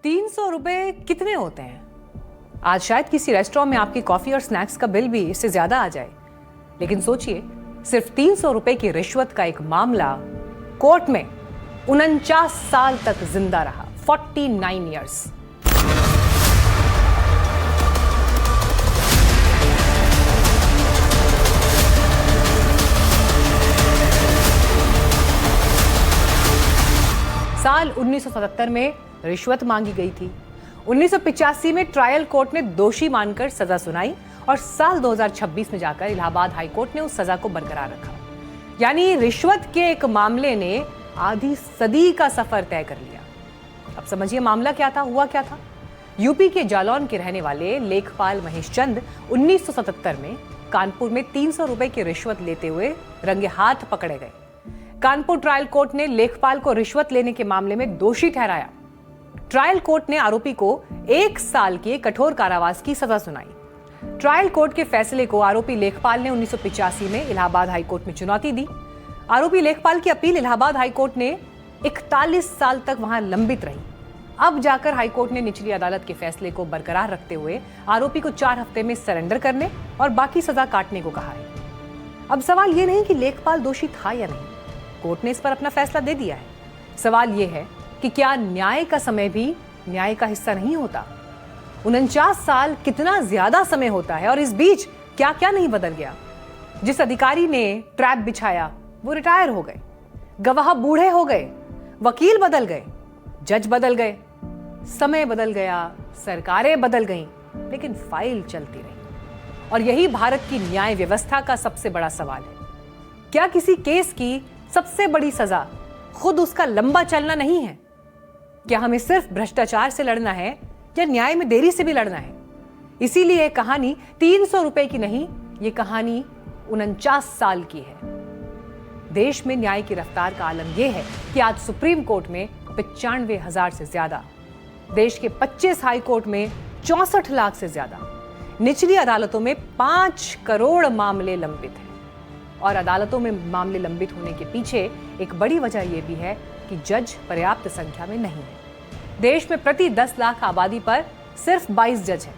300 रुपए कितने होते हैं? आज शायद किसी रेस्टोरेंट में आपकी कॉफी और स्नैक्स का बिल भी इससे ज्यादा आ जाए, लेकिन सोचिए, सिर्फ 300 रुपए की रिश्वत का एक मामला कोर्ट में 49 साल तक जिंदा रहा। 49 ईयर्स। साल 1977 में रिश्वत मांगी गई थी। 1985 में ट्रायल कोर्ट ने दोषी मानकर सजा सुनाई और साल 2026 में जाकर इलाहाबाद हाई कोर्ट ने उस सजा को बरकरार रखा। यानी रिश्वत के एक मामले ने आधी सदी का सफर तय कर लिया। अब समझिए मामला क्या था, हुआ क्या था। यूपी के जालौन के रहने वाले लेखपाल महेश चंद 1977 में कानपुर में 300 रुपए की रिश्वत लेते हुए रंगे हाथ पकड़े गए। कानपुर ट्रायल कोर्ट ने लेखपाल को रिश्वत लेने के मामले में दोषी ठहराया। ट्रायल कोर्ट ने आरोपी को 1 साल के कठोर कारावास की सजा सुनाई। ट्रायल कोर्ट के फैसले को आरोपी लेखपाल ने 1985 में इलाहाबाद हाई कोर्ट में चुनौती दी। आरोपी लेखपाल की अपील इलाहाबाद हाई कोर्ट ने 41 साल तक वहां लंबित रही। अब जाकर हाई कोर्ट ने निचली अदालत के फैसले को बरकरार रखते हुए आरोपी को 4 हफ्ते में सरेंडर करने और बाकी सजा काटने को कहा है। अब सवाल यह नहीं कि लेखपाल दोषी था या नहीं, कोर्ट ने इस पर अपना फैसला दे दिया है। सवाल यह है कि क्या न्याय का समय भी न्याय का हिस्सा नहीं होता? 49 साल कितना ज्यादा समय होता है और इस बीच क्या क्या नहीं बदल गया। जिस अधिकारी ने ट्रैप बिछाया वो रिटायर हो गए, गवाह बूढ़े हो गए, वकील बदल गए, जज बदल गए, समय बदल गया, सरकारें बदल गईं, लेकिन फाइल चलती रही। और यही भारत की न्याय व्यवस्था का सबसे बड़ा सवाल है। क्या किसी केस की सबसे बड़ी सजा खुद उसका लंबा चलना नहीं है? क्या हमें सिर्फ भ्रष्टाचार से लड़ना है या न्याय में देरी से भी लड़ना है? इसीलिए यह कहानी 300 रुपए की नहीं, ये कहानी 49 साल की है। देश में न्याय की रफ्तार का आलम यह है कि आज सुप्रीम कोर्ट में 95,000 से ज्यादा, देश के 25 हाई कोर्ट में 64 लाख से ज्यादा, निचली अदालतों में 5 करोड़ मामले लंबित हैं। और अदालतों में मामले लंबित होने के पीछे एक बड़ी वजह यह भी है कि जज पर्याप्त संख्या में नहीं है। देश में प्रति 10 लाख आबादी पर सिर्फ 22 जज हैं,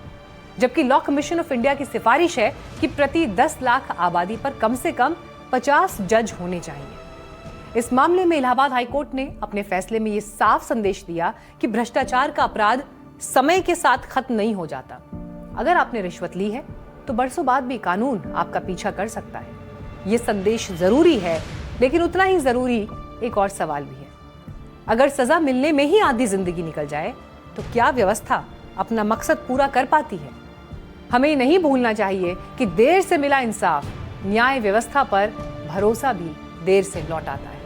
जबकि लॉ कमीशन ऑफ इंडिया की सिफारिश है कि प्रति 10 लाख आबादी पर कम से कम 50 जज होने चाहिए। इस मामले में इलाहाबाद हाईकोर्ट ने अपने फैसले में यह साफ संदेश दिया कि भ्रष्टाचार का अपराध समय के साथ खत्म नहीं हो जाता। अगर आपने रिश्वत ली है तो बरसों बाद भी कानून आपका पीछा कर सकता है। ये संदेश जरूरी है, लेकिन उतना ही जरूरी एक और सवाल भी है। अगर सजा मिलने में ही आधी जिंदगी निकल जाए तो क्या व्यवस्था अपना मकसद पूरा कर पाती है? हमें नहीं भूलना चाहिए कि देर से मिला इंसाफ न्याय व्यवस्था पर भरोसा भी देर से लौट आता है।